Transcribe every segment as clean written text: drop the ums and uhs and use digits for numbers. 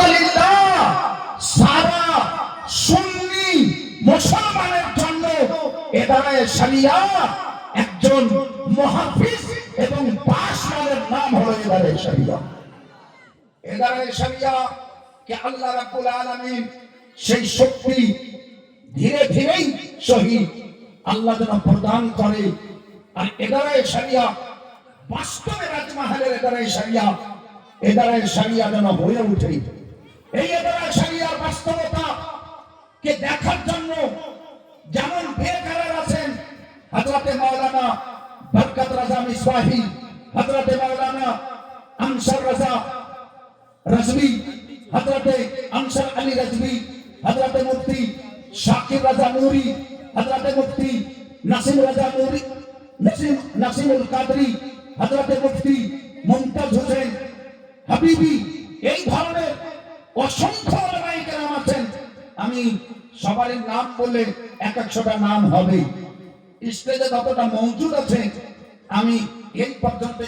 আলহামদুলিল্লাহ সারা সুন্নি মুসলমানের জন্য এদারায়ে শরিয়া একজন মুহাফিজ এবং পাশওয়ানের নাম হলো এদারায়ে শরিয়া। এদারায়ে শরিয়া কে আল্লাহ রাব্বুল আলামিন সেই শক্তি ধীরে ধীরেই শহীদ আল্লাহ যেন প্রদান করে। আর এদারায়ে শরিয়া বাস্তবে রাজমহলের এদারায়ে শরিয়া যেন হয়ে ওঠে। এই এদারায়ে শরিয়ার বাস্তবতা কে দেখার জন্য যেমন বেকারার আছেন হযরতে মাওলানা বরকত রাজা মিসবাহি, হযরতে মাওলানা আনসার রাজা রাজভী, হযরতে আনসার আলী রাজভী, হযরতে মুফতি শাকির রাজা নূরি, হযরতে মুফতি নাসিম রাজা নূরি, নাসিমুল কাদরি, হযরতে মুফতি মুমতাজ হোসেন হাবিবি, এই ধরনের অসংখ্য ওলামায়ে কেরাম আছেন। আমি সবারই নাম বললে এক একশোটা নাম হবে। স্টেজে যতটা মওজুদ আছে আমি এই পর্যন্ত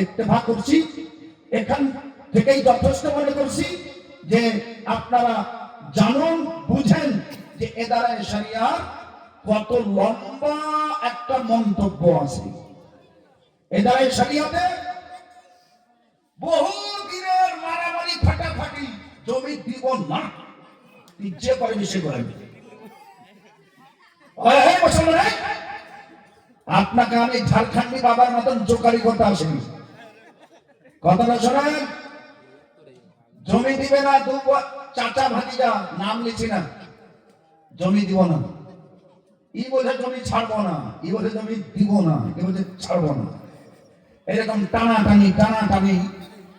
ইত্তেফা করছি, এখান থেকেই যথেষ্ট মনে করছি যে আপনারা জানুন বুঝেন যে এদারায়ে শরিয়ার কত লম্বা একটা মন্তব্য আছে। এদারায়ে শরিয়াতে বহু দিনের মারামারি ফাটাফাটি, জমি দিব না ইচ্ছে করে বেশি করে আপনাকে আমি ঝাড়খন্ডি বাবার মতন জোকারি করতে আসিনি। কথাটা শোনেন, জমি দিবে না, চাচা ভাতিজা নাম লিখছি না, জমি দিব না, ই বলে জমি ছাড়বো না, ই বলে জমি দিব না, ই বলে ছাড়বো না, এরকম টানাটানি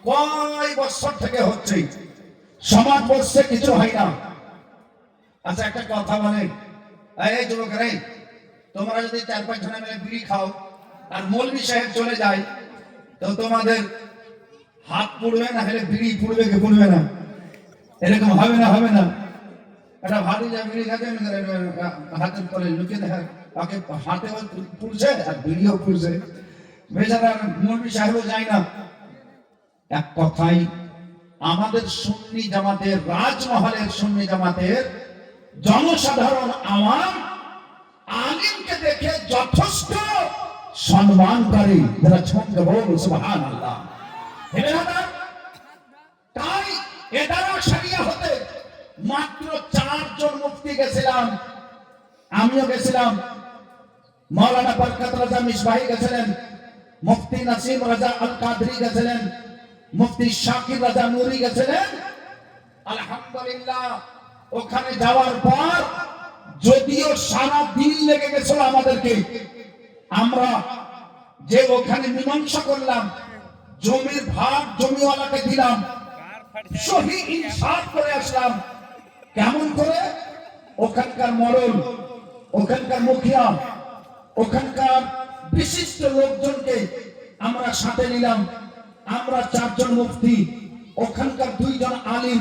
কয় বছর থেকে হচ্ছে। সমাজ বলছে কিছু হয় না। আচ্ছা একটা কথা বলে, এই যুবকেরা, তোমরা যদি 4-5 জনে মিলে বিড়ি খাও আর মৌলভী সাহেব চলে যায় তো তোমাদের হাত পুড়বে না, হলে বিড়ি পুড়বে কি পুড়বে না? এরকম হবে না? এটা ভারী যা বিড়ি খাতে হাতের তলে লুকিয়ে দেখা, তাকে হাতে পুড়ছে আর বিড়িও পুড়ছে, বেচারা মৌলভী সাহেবও যায় না। এক কথাই আমাদের সুন্নি জামাতের, রাজমহলের সুন্নি জামাতের জনসাধারণ আওয়াম আলিমকে দেখে যথেষ্ট সম্মান করে, যারা ছন্দে বল সুবহানাল্লাহ। তাই এদারায়ে শরিয়া হতে মাত্র 4 জন মুফতি গেছিলাম, আমিও গেছিলাম, মাওলানা বরকত রাজা মিসবাহি গেছিলেন, মুফতি নাসিম রাজা আল কাদরি গেছিলেন, মুফতি শাকির রাজা নূরি গেছিলেন। আলহামদুলিল্লাহ ওখানে যাওয়ার পর যদিও সারা দিন লেগে গেছিল আমাদেরকে, আমরা যে ওখানে মীমাংসা করলাম, জমির ভাগ জমিওয়ালাকে দিলাম, সহি ইনসাফ করে আসলাম। কেমন করে? ওখানকার মরল, ওখানকার মুখিয়া, ওখানকার বিশিষ্ট লোকজনকে আমরা সাথে নিলাম। আমরা 4 জন মুফতি, ওখানকার 2 জন আলিম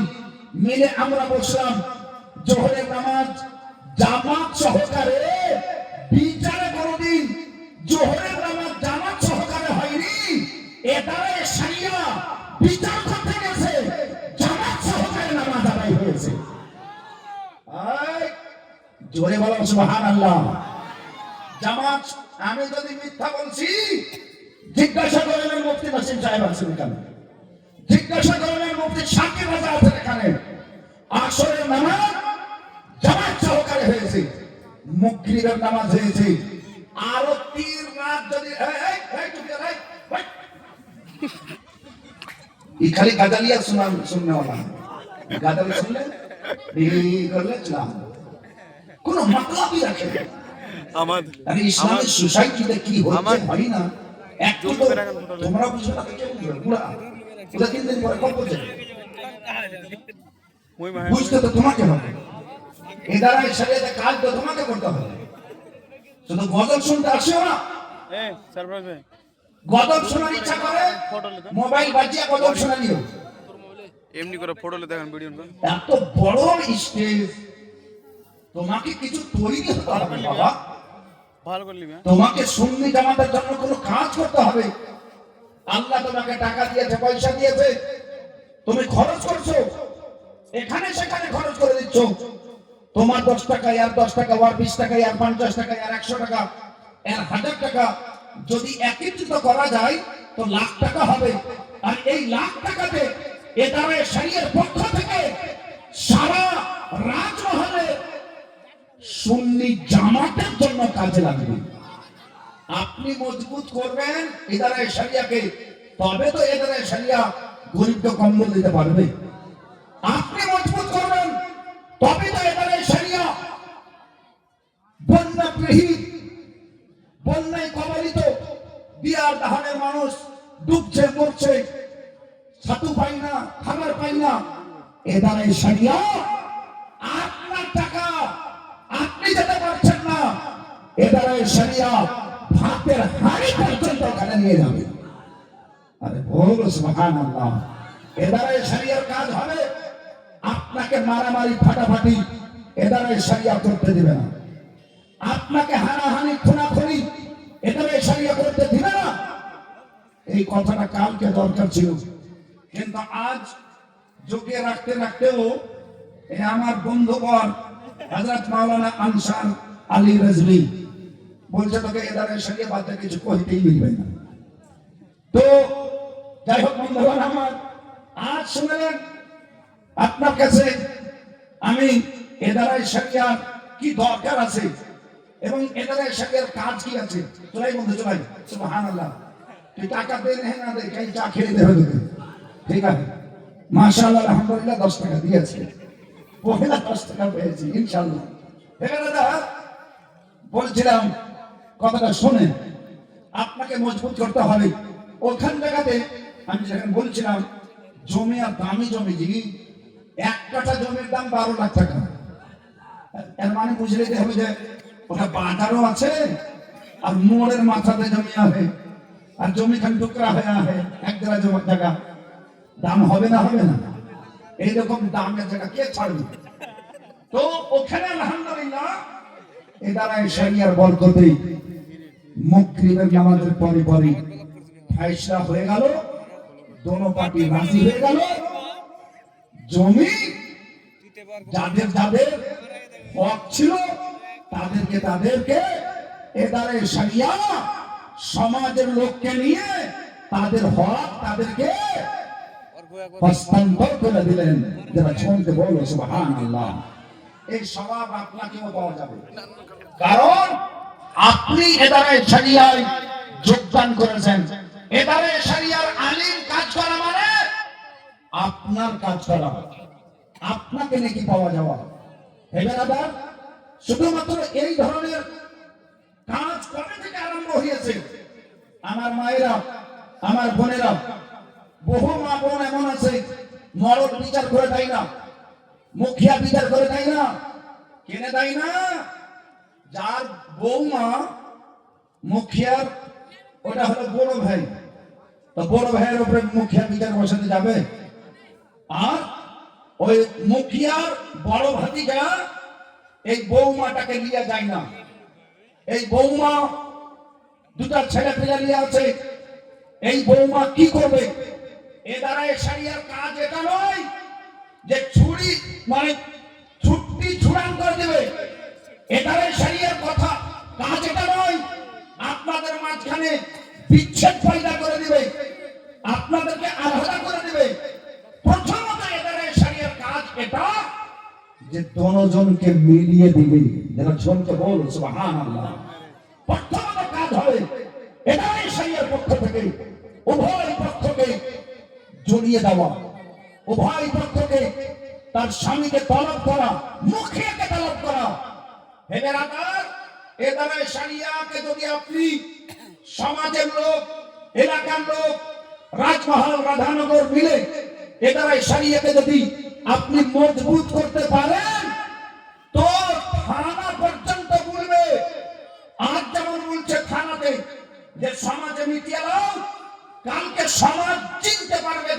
মিলে আমরা বসলাম। জোহরের নামাজ জামাত সহকারে, বিচারে কোনদিন জোহরের নামাজ জামাত সহকারে হয়নি। এদারায়ে শরিয়া বিচার করতে গেছে, জামাত সহকারে নামাজ আদায় হয়েছে। জোরে বলো সুবহানাল্লাহ। জামাত, আমি যদি মিথ্যা বলছি জিজ্ঞাসা করলেন মুফতি নাসিম সাহেব আছেন এখানে, জিজ্ঞাসা করলেন মুফতি শাকির রাজা আছেন এখানে। আসরের নামাজ জামাত সহকারে হয়েছে, মাগরিবের নামাজ হয়েছে। আরতির রাত যদি খালি গাজালিয়া শুননে वाला, গাজালি শুনলে করলে চলাম, কোন মাতলাবই রাখে না। আমি ইসলামিক সোসাইটিতে কি হচ্ছে হয় না একটু তো তোমরা বুঝো না, পুরা 3 দিন পরে কল করছে, বুঝতে তো তোমাকে হবে। এদারায়ে শরিয়াতে কাজ তো তোমাকে করতে হবে। শুধু গজল শুনতে আসিও না, গজল শোনার ইচ্ছা করে মোবাইল বাজিয়ে গজল শোনা নিও, এমনি করে ফটোলে দেখেন ভিডিও। এত বড় স্টেজ, তোমাকে কিছু তৈরি করতে হবে বাবা, ভালো করে নিবে। তোমাকে সুন্নি জামাতের জন্য কোনো কাজ করতে হবে। আল্লাহ তোমাকে টাকা দিয়েছে, পয়সা দিয়েছে, তুমি খরচ করছো, এখানে সেখানে খরচ করে দিচ্ছ। তোমার 10 টাকা, আর 10 টাকা, আর 20 টাকা, আর 50 টাকা, আর 100 টাকা, আর 1000 টাকা যদি একত্রিত করা যায় তো লাখ টাকা হবে। আর এই লাখ টাকাতে এদারে শরীয়তের পক্ষ থেকে সারা রাজমহলে সুন্নি জামাতের জন্য কাজে লাগবে। আপনি মজবুত করবেন এদারে শরিয়াকে, তবে তো এদারে শরিয়া গরিবকে কম্বল দিতে পারবে। আপনি মজবুত করবেন তবে তো এদারে শরিয়া বন্যাপ্রহীত, বন্যায় কবলিত বিয়ার দাহানের মানুষ ডুবছে, মরছে, ছাতু পাই না, খাবার পাই না। এদারে শরিয়া আপনার টাকা আপনি যেতে পারছেন না, এদারে শরিয়া ভাতের হাড়ি পর্যন্ত ওখানে নিয়ে যাবে। আরে বল সুবহানাল্লাহ। এদারে শরিয়ার কাজ হবে, আপনাকে মারামারি ফাটাফাটি এদারে শরিয়া করতে দিবে না, আপনাকে হানাহানি খুনাখুনি এদারে শরিয়া করতে দিবে না। এই কথাটা কালকে দরকার ছিল, কিন্তু আজ যোগে রাখতে রাখতেও আমার বন্ধুগণ হযরত মাওলানা আনসার আলী রাজভী বলছে তোকে এদারে শরিয়া বাদ দিয়ে কিছু কইতেই মিলবে না। তো যাই হোক বন্ধুগণ আমার, আজ শুনলেন আপনার কাছে আমি এদারে শরিয়া কি দরকার আছে এবং এদারে শরিয়ার কাজ কি আছে। চলাই বন্ধু চলাই, সুবহানাল্লাহ। তুই টাকা দে না দে, কাই চা খেয়ে দেবে তোকে, ঠিক আছে? মাশাআল্লাহ, আলহামদুলিল্লাহ 10 টাকা দিয়েছে, পয়লা 10 টাকা পেয়েছি ইনশাআল্লাহ। এখানে দাদা বলছিলাম কথাটা শুনে আপনাকে মজবুত করতে হবে। ওখান জায়গাতে আমি যখন বলছিলাম জমি আর দামি জমি, জি 1 কাঠা জমির দাম 12 লাখ টাকা। এর মানে বুঝে নিতে হবে যে ওটা বাজারও আছে আর মোড়ের মাথাতে জমি আছে, আর জমি খান টুকরা হয়ে আছে এক জায়গা, দাম হবে না? হবে না? এইরকম দামের জায়গা কে ছাড়বে? তো ওখানে আলহামদুলিল্লাহ এদারে শরিয়ার বরকতে মাগরিবের নামাজের পরে পরে ফয়সালা হয়ে গেল, দোনো পার্টি রাজি হয়ে গেল। জমি যাদের যাদের হক ছিল তাদেরকে এদারে শরিয়া সমাজের লোককে নিয়ে তাদের হক তাদেরকে হস্তান্তর করে দিলেন। যারা শুনতে বলো সুবহানাল্লাহ। এই সওয়াব আপনাকেও পাওয়া যাবে, কারণ আপনি এদারে শরিয়ায় যোগদান করেছেন। এদারে শরিয়ার আলিম কাজ করা মানে আপনার কাজ করা, আপনাকে নাকি পাওয়া যাওয়া। এবার শুধুমাত্র এই ধরনের কাজ কবে থেকে আরম্ভ হয়েছে? আমার মায়েরা, আমার বোনেরা, বহু মা বোন এমন আছে মরদ বিচার করে দেয় না, মুখিয়া বিচার করে দেয় না। কেনে দেয় না? যার বৌমা মুখিয়ার ওটা হলো বড় ভাই, তো বড় ভাইয়ের উপরে মুখিয়া বিচার বসাতে যাবে। আর ওই মুখিয়ার বড় ভাতিজা এই বৌমাটাকে নিয়ে যায় না। এই বৌমা দুটা ছেলে পেলে নিয়ে আছে, এই বৌমা কি করবে? এদারে শরিয়ার কাজ এটা নয় যে ছুরি মানে ছুটি ছুড়ান করে দেবে। এদারে শরিয়ার কথা কাজ এটা নয় আপনাদের মাঝখানে বিচ্ছেদ পয়দা করে দিবে, আপনাদেরকে আলাদা করে দিবে। প্রথমত এদারে শরিয়ার কাজ এটা যে দোনোজনকে মিলিয়ে দিবে। যারা শুনতে বল সুবহানাল্লাহ। প্রথমত কাজ হবে এদারে শরিয়ার পক্ষ থেকে উভয় পক্ষকে জড়িয়ে দেওয়া, উভয় পক্ষকে তার স্বামীকে তলব করা, মুখিয়াকে তলব করা। হে বেরাদার, এদারে শরিয়াকে যদি আপনি সমাজের লোক, এলাকার লোক, রাজমহল, রাধানগর মিলে এদারে শরিয়াকে যদি আপনি মজবুত করতে পারেন তো থানা পর্যন্ত বলবে। আজ যেমন বলছে থানাতে যে সমাজে মিটিয়ে দাও, কালকে সমাজ চিনতে পারবে,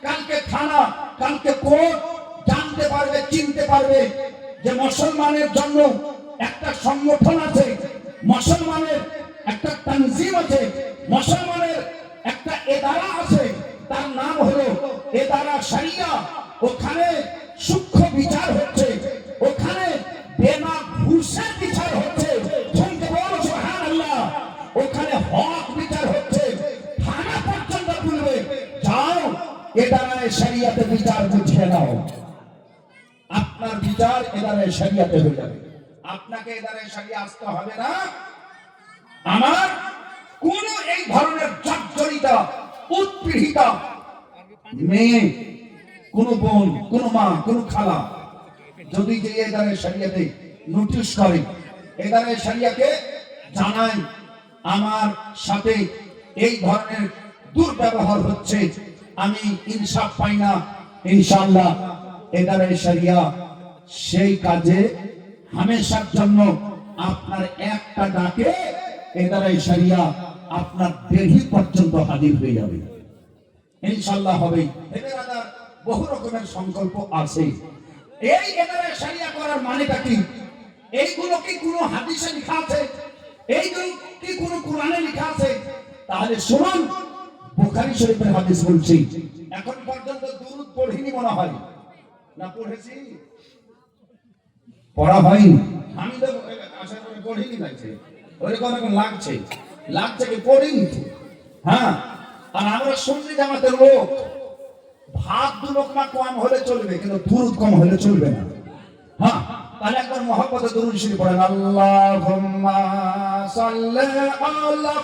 কালকে থানা, কালকে কোর্ট জানতে পারবে, চিনতে পারবে যে মুসলমানের জন্য একটা সংগঠন আছে, মুসলমানের একটা তানজিম আছে, মুসলমানের একটা এদারা আছে, তার নাম হলো এদারা শরিয়া। ওখানে শরিয়াতে বিচার বুঝিয়ে নাও, আপনার বিচার এদারে শরিয়াতে হয়ে যাবে। আপনাকে এদারে শরিয়া আসতে হবে না। আমার কোন এই ধরনের জর্জরিতা উৎপীড়িতা মেয়ে, কোন বোন, কোন মা, কোন খালা যদি যে এদারে শরিয়াতে নোটিশ করে, এদারে শরিয়াকে জানাই আমার সাথে এই ধরনের দুর্ব্যবহার হচ্ছে, আমি ইনসাফ পাই না, ইনশাআল্লাহ এদারে শরিয়া সেই কাজে হামেশার জন্য আপনার একটা ডাকে এদারে শরিয়া আপনার দেহি পর্যন্ত হাজির হয়ে যাবে, ইনশাআল্লাহ হবে। এদের বহু রকমের সংকল্প আছে। এই এদারে শরিয়া করার মানেটা কি? এইগুলো কি কোনো হাদিসে লেখা আছে? এইগুলো কি কোনো কোরআনে লেখা আছে? তাহলে শুনুন, বুখারী শরীফের হাদিস বলছি। এখন পর্যন্ত দুরূদ পড়িনি মনে হয়, না পড়েছি? পড়া হয়নি। আমি তো আশা করি পড়িনি, লাগছে ওইরকম এখন লাগছে, লাগছে কি পড়িনি। হ্যাঁ, আর আমরা সুন্নি জামাতের লোক, ভাত দু লোকমা কম হলে চলবে, কিন্তু দুরূদ কম হলে চলবে না। হ্যাঁ, তাহলে একবার মহব্বতে দুরূদ শরীফ পড়েন, আল্লাহুম্মা সাল্লি আলা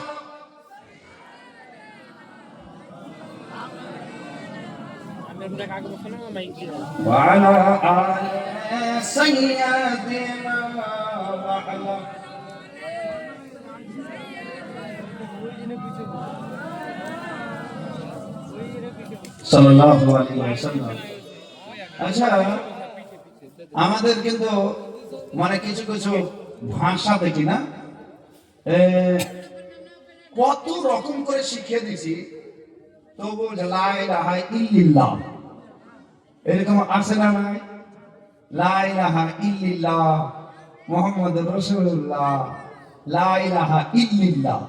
وعلى آل سيدنا وعلى সাল্লাল্লাহু আলাইহি ওয়াসাল্লাম। আচ্ছা, আমাদের কিন্তু মানে কিছু কিছু ভাষা দেখি না, কত রকম করে শিখিয়ে দিছি, তবু লা ইলাহা ইল্লাল্লাহ এরকম আছে না? নাই, লা ইলাহা ইল্লাল্লাহ মুহাম্মাদুর রাসূলুল্লাহ, লা ইলাহা ইল্লাল্লাহ।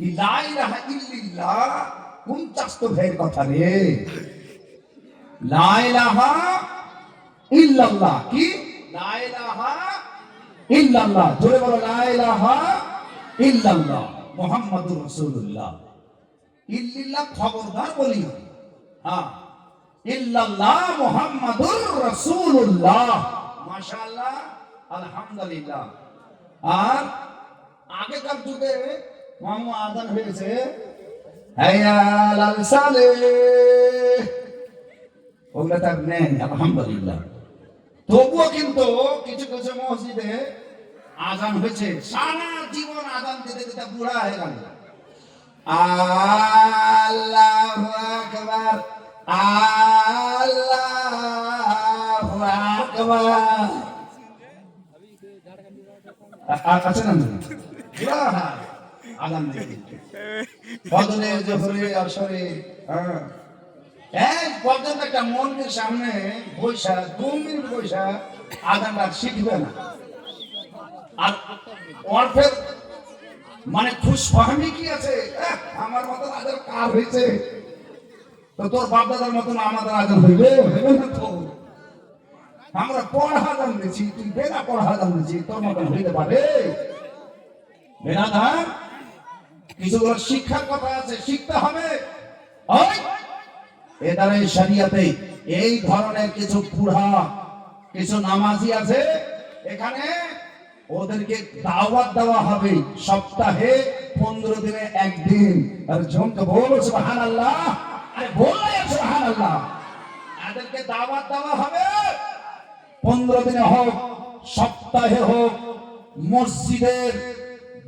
এই লা ইলাহা ইল্লাল্লাহ কোন চাস্তো ভাইয়ের কথা রে? লা ইলাহা ইল্লাল্লাহ কি? লা ইলাহা ইল্লাল্লাহ, জোরে বলো, লা ইলাহা ইল্লাল্লাহ মুহাম্মাদুর রাসূলুল্লাহ। ইল্লাল্লাহ খবরদার বলি, হ্যাঁ, ইল্লাল্লাহ মুহাম্মাদুর রাসূলুল্লাহ, মাশাআল্লাহ, আলহামদুলিল্লাহ। আর আগেকার যুগে মামু আযান হয়েছে, হাইয়া আলাল সালেহ, ওগুলা তার নেই, আলহামদুলিল্লাহ। তবুও কিন্তু কিছু কিছু মসজিদে আযান হয়েছে, সারা জীবন আযান দিতে দিতে বুড়া হয়ে গেল। আল্লাহু আকবার, আল্লাহু আকবার, আছে না? আযান দিতে ফজরে, জোহরে, আসরে, এক পর্যন্ত একটা মন্দির সামনে বৈশা 2 মিনিট বৈশা আযানটা শিখবে না। আর অর্থের মানে খুশফাহমি কি আছে? আমার মতন আযান কার হয়েছে, তো তোর বাপ দাদার মতন আমাদের আযান হইবে না তো? আমরা পড়া আযান দিচ্ছি, তুই বেনা পড়া আযান দিচ্ছি, তোর মতন হইতে পারে? বেনাদার কিছুগুলো শিক্ষার কথা আছে, শিখতে হবে। ওই এদারে শরিয়াতে এই ধরনের কিছু বুড়া, কিছু নামাজি আছে, এখানে ওদেরকে দাওয়াত দেওয়া হবে সপ্তাহে 15 দিনে একদিন। আর ঝুমকে বলো সুবহানাল্লাহ, আরে বলো সুবহানাল্লাহ। এদেরকে দাওয়াত দেওয়া হবে 15 দিনে হোক, সপ্তাহে হোক, মসজিদের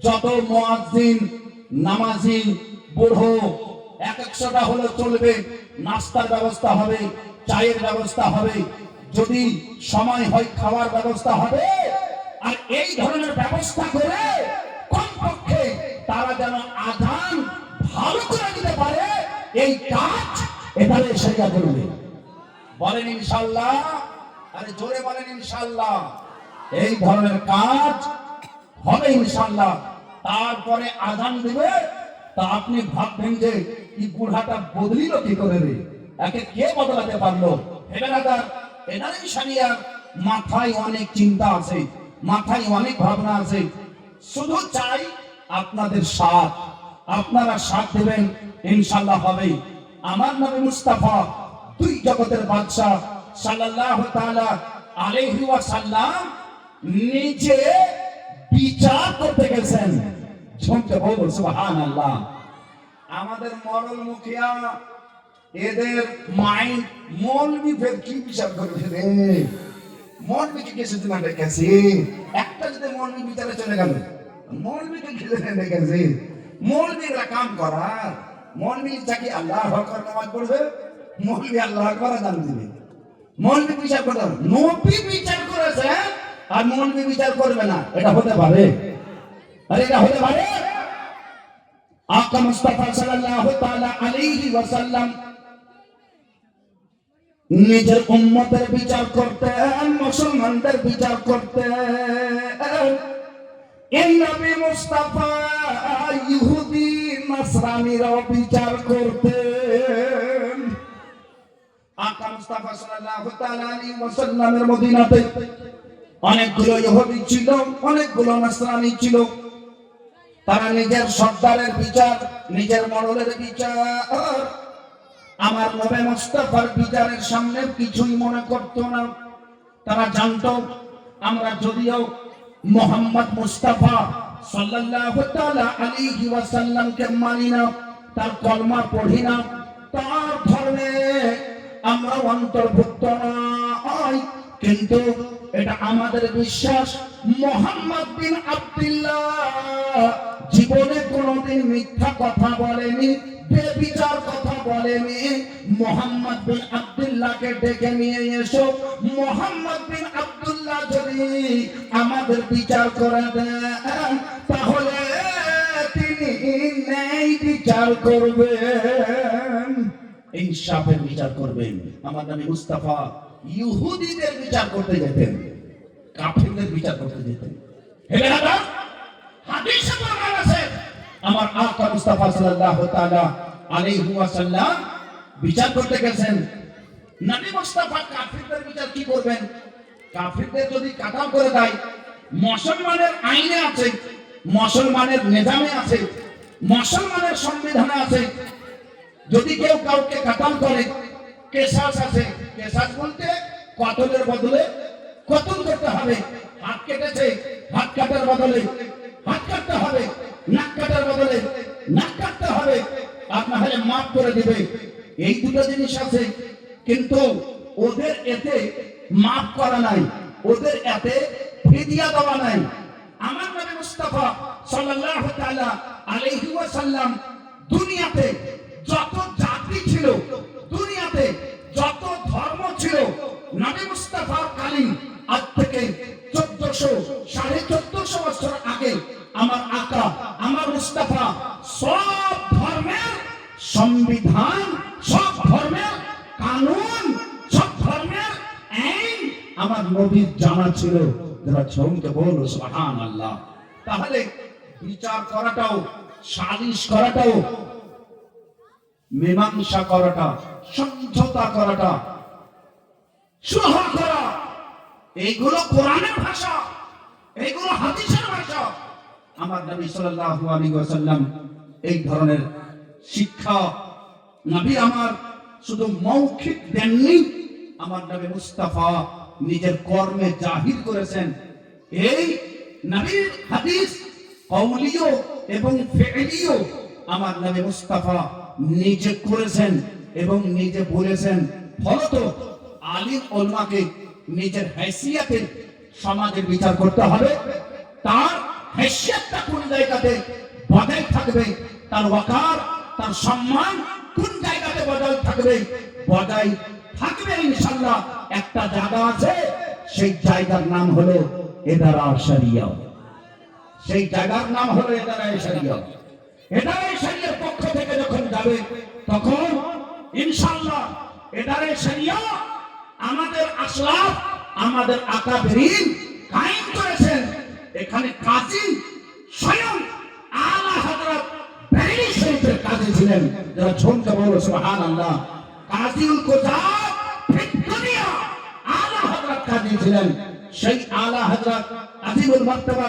যত মুয়াজ্জিন, নামাজি, বুড়ো 100টা হলে চলবে, নাস্তার ব্যবস্থা হবে, চায়ের ব্যবস্থা হবে, যদি সময় হয় খাওয়ার ব্যবস্থা হবে। আর এই ধরনের ব্যবস্থা করে কমপক্ষে তারা যেন আযান ভালো করে দিতে পারে, এই কাজ এখানে শরিয়া করবে। বলেন ইনশাআল্লাহ, আরে জোরে বলেন ইনশাআল্লাহ। এই ধরনের কাজ হবে ইনশাআল্লাহ। তারপরে আযান দিবে, তা আপনি ভাববেন যে এই বুড়াটা বদলিল কি করে রে, একে কে বদলাতে পারলো? হেবেরাদার এনারই শরিয়ার মাথায় অনেক চিন্তা আছে, মাথায় অনেক ভাবনা আছে। শুধু চাই আপনাদের সাথ, আপনারা সাথ দেবেন, ইনশাআল্লাহ হবে। আমার নবী মুস্তাফা দুই জগতের বাদশা সাল্লাল্লাহু তাআলা আলাইহি ওয়াসাল্লাম নিজে বিচার করতে গেছেন। ঝুমকে বলুন সুবহানাল্লাহ। আমাদের মরল মুখিয়া এদের মাইন্ড মৌলবি ফের কি বিচার করবে রে? মৌলবিকে কিছু দিন ডেকেছি, একটা যদি মৌলবি বিচারে চলে গেল, মৌলবিকে কিছু ডেকেছি, মৌলবিরা কাম করার, মৌলবি চাকি আল্লাহ আকবার নামাজ পড়বে, মৌলবি আল্লাহ আকবার আযান দিবে, মৌলবি বিচার করবে, নবী বিচার করেছে আর মৌলবি বিচার করবে না, এটা হতে পারে? আরে এটা হতে পারে? আকা মুস্তাফা সাল্লাল্লাহু তাআলা আলাইহি ওয়াসাল্লাম নিজের উম্মতের বিচার করতেন, মুসলমানদের বিচার করতেন। এই নবী মুস্তাফা ইহুদি নাসরানীরাও বিচার করতেন। আকা মুস্তাফা সাল্লাল্লাহু তাআলা আলাইহি ওয়াসাল্লামের মদিনাতে অনেকগুলো ইহুদি ছিল, অনেকগুলো নাসরানী ছিল। তারা নিজের সর্দারের বিচার, নিজের মডলের বিচার আমার নবী মুস্তাফার বিচারের সামনে কিছুই মনে করতো না। তারা জানতো আমরা যদিও মুহাম্মদ মুস্তাফা সাল্লাল্লাহু তাআলা আলাইহি ওয়াসাল্লামকে মানি না, তার কলমা পড়ি না, তার ধর্মে আমরা অন্তর্ভুক্ত নই, কিন্তু এটা আমাদের বিশ্বাস মুহাম্মদ বিন আব্দুল্লাহ জীবনে কোনোদিন মিথ্যা কথা বলেনি, বেবিচার কথা বলেনি। মুহাম্মদ বিন আব্দুল্লাহকে ডেকে নিয়ে এসো, মুহাম্মদ বিন আব্দুল্লাহ যদি আমাদের বিচার করে দেন তাহলে তিনি ন্যায় বিচার করবেন, ইনসাফের বিচার করবেন। আমার নবী মুস্তাফা ইহুদিদের বিচার করতে যেতেন, কাফিরদের বিচার করতে যেতেন। হেলে না হাদিসে বর্ণনা আছে আমার আকা মুস্তাফা সাল্লাল্লাহু তাআলা আলাইহি ওয়াসাল্লাম বিচার করতে গেছেন। নবী মুস্তাফা কাফিরদের বিচার কি করবেন? কাফিরদের যদি কাটাও করে দেয়, মুসলমানের আইনে আছে, মুসলমানের নিজামে আছে, মুসলমানের সংবিধানে আছে, যদি কেউ কাউকে কাটাল করে কেসাস আছে। কেসাস বলতে কতলের বদলে কতল করতে হবে। হাত কেটেছে, হাত কাটার বদলে হাত কাটতে হবে, নাক কাটার বদলে নাক কাটতে হবে, আর না হলে মাফ করে দিবে। এই দুটো জিনিস আছে, কিন্তু ওদের এতে মাফ করা নাই, ওদের এতে ফিদিয়া দেওয়া নাই। আমার নবী মুস্তাফা সাল্লাল্লাহু তাআলা আলাইহি ওয়াসাল্লাম দুনিয়াতে যত জাতি ছিল, দুনিয়াতে যত ধর্ম ছিল, নবী মুস্তাফা কালীন আজ থেকে 1400-1450 বছর আগে আমার আকা আমার মুস্তাফা সব ধর্মের সংবিধান, সব ধর্মের কানুন, সব ধর্মের আইন আমার নবীর জানা ছিল। যারা ঝুমকে বলো সুবহানাল্লাহ। তাহলে বিচার করাটাও, সালিশ করাটাও, মীমাংসা করাটা, সমঝোতা করাটা, সুলহ করা, এইগুলো কোরআনের ভাষা, এইগুলো হাদিসের ভাষা। আমার নবী সাল্লাল্লাহু আলাইহি ওয়াসাল্লাম এই ধরনের শিক্ষা নবী আমার শুধু মৌখিক দেননি, আমার নবী মুস্তাফা নিজের কর্মে জাহির করেছেন। এই নবীর হাদিস কওলিও এবং ফি'লিও আমার নবী মুস্তাফা নিজে করেছেন এবং নিজে বলেছেন। ফলত আলিম উলামাকে নিজের হাইসিয়াতে সমাজের বিচার করতে হবে। তার হাইসিয়াতটা কোন জায়গাতে বজায় থাকবে, তার ওয়াকার, তার সম্মান কোন জায়গাতে বজায় থাকবে, বজায় থাকবে ইনশাআল্লাহ। একটা জায়গা আছে, সেই জায়গার নাম হলো ইদারা শরিয়া। সেই জায়গার নাম হলো ইদারা শরিয়া। ইদারা শরিয়ার পক্ষ থেকে যখন যাবে তখন ইনশাআল্লাহ ইদারা শরিয়া আমাদের আসলাফ, আমাদের আকাবিরিন কায়েম করেছেন। এখানে কাজী স্বয়ং আলা হযরত বেরি শরীফের কাজী ছিলেন। যারা ঝুমকে বলো সুবহানাল্লাহ। কাজীউল কুযাত ফিদ দুনিয়া আলা হযরত কাজী ছিলেন। সেই আলা হযরত আজিমুল মারতাবা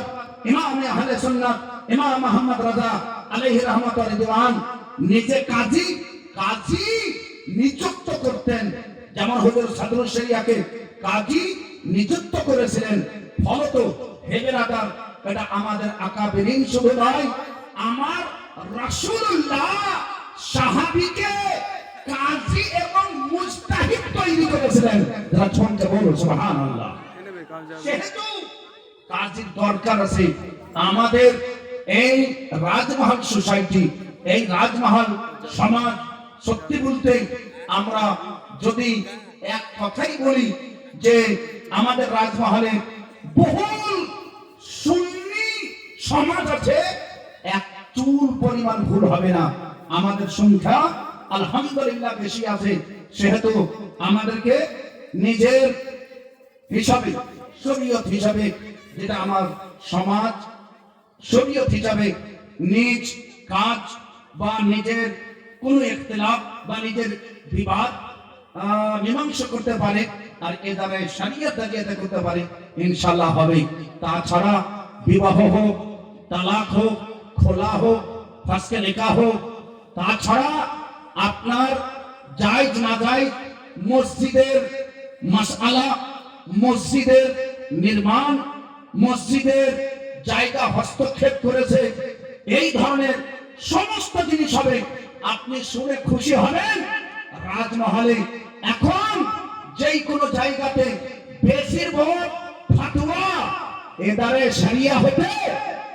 ইমাম আহলে সুন্নাত ইমাম মুহাম্মদ রাজা আলাইহি রাহমাতুল্লাহ রিদওয়ান নিজে কাজী, কাজী নিযুক্ত করতেন, যেমন হুজুর সাদরুল শরিয়াকে কাজী নিযুক্ত করেছিলেন। ফলত হে বেরাদার, এটা আমাদের আকাবিরিন শুধু নয়, আমার রাসূলুল্লাহ সাহাবীকে কাজী এবং মুজতাহিদ তৈরি করেছিলেন। যারা শুনতে বলো সুবহানাল্লাহ। সেহেতু কাজীর দরকার আছে। আমাদের এই রাজমহল সোসাইটি, এই রাজমহল সমাজ, সত্যি বলতে আমরা যদি এক কথাই বলি যে আমাদের রাজমহলে বহুল সুন্নি সমাজ আছে, এক চুল পরিমাণ ভুল হবে না। আমাদের সংখ্যা আলহামদুলিল্লাহ বেশি আছে। সেহেতু আমাদেরকে নিজের হিসাবে, শরীয়ত হিসাবে, যেটা আমার সমাজ শরীয়ত হিসাবে নিজ কাজ বা নিজের কোনো ইখতিলাফ বা নিজের বিবাদ মীমাংসা করতে পারে, আর এ দ্বারা শরীয়ত দাঁড়িয়ে করতে পারে, ইনশাআল্লাহ হবে। তাছাড়া বিবাহ হোক, তালাক হোক, খোলা হোক, ফাসকে নিকাহ হোক, তাছাড়া আপনার জায়েজ না জায়েজ মসজিদের মাসআলা, মসজিদের নির্মাণ, মসজিদের জায়গা হস্তক্ষেপ করেছে, এই ধরনের সমস্ত জিনিস হবে। আপনি শুনে খুশি হবেন, রাজমহলে এখন যেই কোনো জায়গাতে বেশিরভাগ ফতোয়া এদারে শরিয়া হতে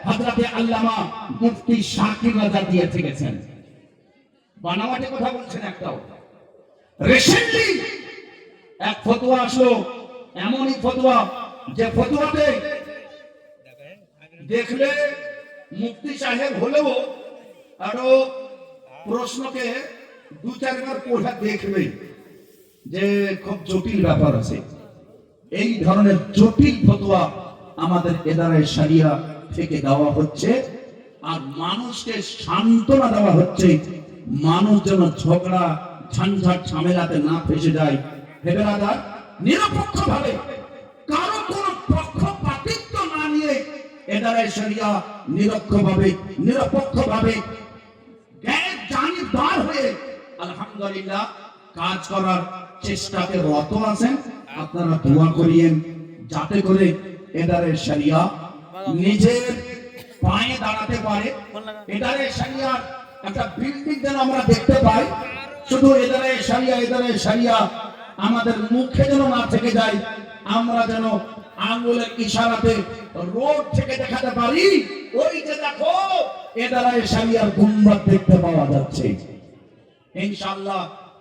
হযরতে আল্লামা মুফতি শাকির রাজা দিয়ে গেছেন। বানাওয়াটে কথা বলছেন একটাও। রিসেন্টলি এক ফতোয়া আসলো, এমনই ফতোয়া যে ফতোয়াতে দেখলে মুফতি সাহেব হলেও আরো প্রশ্নকে দু চারবার পড়া দেখবে যে খুব জটিল ব্যাপার আছে। এই ধরনের জটিল ফতোয়া আমাদের এদারায়ে শরিয়া থেকে দেওয়া হচ্ছে, আর মানুষকে সান্ত্বনা দেওয়া হচ্ছে, মানুষ যেন ঝগড়া ঝঞ্ঝাট ঝামেলাতে না ফেসে যায়। হে বেরাদার, নিরপেক্ষভাবে কারো কোনো পক্ষপাতিত্ব না নিয়ে এদারায়ে শরিয়া নিরপেক্ষভাবে গায়ের জানিদার হয়ে আলহামদুলিল্লাহ কাজ করার চেষ্টাতে রত আছেন। আপনারা দোয়া করিয়েন যাতে করে এদারায়ে শরিয়া নিজের পায়ে দাঁড়াতে পারে। এদারায়ে শরিয়ার একটা বিল্ডিং যেন আমরা দেখতে পাই, শুধু এদারায়ে শরিয়া আমাদের মুখে যেন না থেকে যায়, আমরা যেন আঙ্গুলের ইশারাতে রোড থেকে দেখাতে পারি, ওই যে দেখো এদারায়ে শরিয়ার গুম্বাদ দেখতে পাওয়া যাচ্ছে। ইনশাআল্লাহ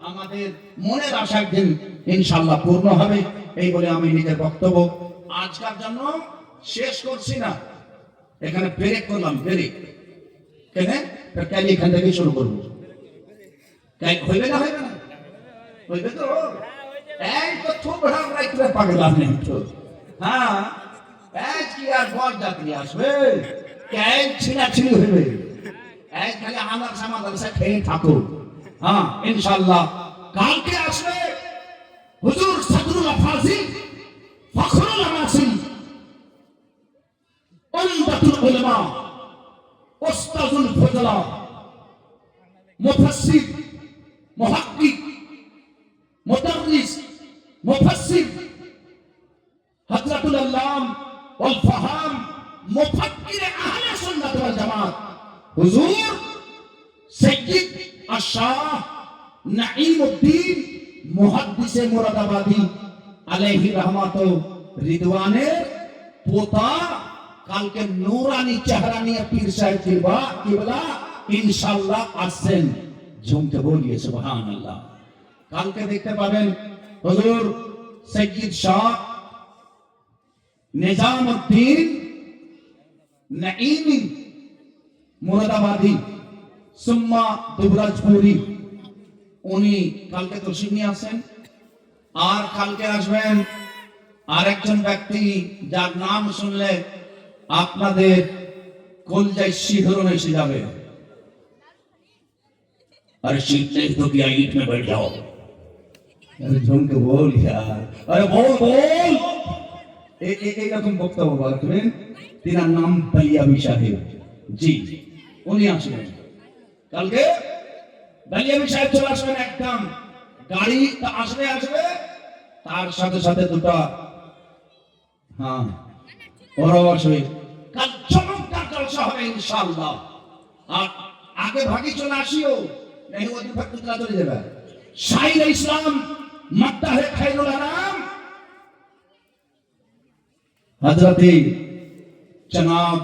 আমাদের মনের আশা একদিন ইনশাআল্লাহ পূর্ণ হবে। এই বলে আমি নিজের বক্তব্য আজকের জন্য শেষ করছি না, এখানে ব্রেক করলাম। ব্রেক কেন? কাল এখান থেকে শুরু করবো। হইবে না? হইবে তো? এই তো থোবড়া রাইতে পাগলা নেই তো। হ্যাঁ, এই কি আর বড় যাত্রী আসবে, কেন ছিনাছিনি হইবে, এই খালি আমার সমাধান সে খেয়ে থাকো। হ্যাঁ, ইনশাআল্লাহ কালকে আসবে হুজুর সাদরুল ফাজিল ফখরুল আমাসিল উম্মাতুল উলামা উস্তাজুল ফুজলা মুফাসসির মুহাক্কিক মুদাররিস মুফাসসির হযরতুল আল্লাম ওয়াল ফাহাম মুফাক্কির আহলে সুন্নাত ওয়াল জামাত হুজুর সাইয়্যিদ আশ-শাহ নাঈমউদ্দিন মুহাদ্দিসে মুরাদাবাদী আলাইহি রাহমাতু রিদওয়ানের পোতা কালকে নূরানি চেহারা নিয়ে পীর সাহেব কিবলা ইনশাআল্লাহ আসছেন। ঝুমকে বলিয়ে সুবহানাল্লাহ। কালকে দেখতে পাবেন হুজুর সাইয়্যিদ শাহ নিজামউদ্দিন নাঈমি মুরাদাবাদী সুম্মা দুবরাজপুরি, উনি কালকে তশরিফ নিয়ে আসেন। আর কালকে আসবেন আরেকজন ব্যক্তি যার নাম শুনলে আপনাদের কলজায় শিহরণ এসে যাবে। अरे सीट नहीं तो क्या ईट में बैठ जाओ। अरे झूम के बोल यार, अरे बोल এইরকম বক্তব্য বলবেন। তিনার নাম বালিয়াবি সাহেব জি, উনি আসবেন কালকে। বালিয়াবি সাহেব চলে আসবেন একদম গাড়ি আসবে আসবে, তার সাথে সাথে দুটো হ্যাঁ ওরাও আসবে। কাল চমৎকার জলসা হবে ইনশাআল্লাহ। আর আগে ভাগে চলে আসিও, এই ওদিকে পুতলা চলে যাবে। শাহিদ ইসলাম মাদ্দাহে খাইরুল আনাম হযরত জনাব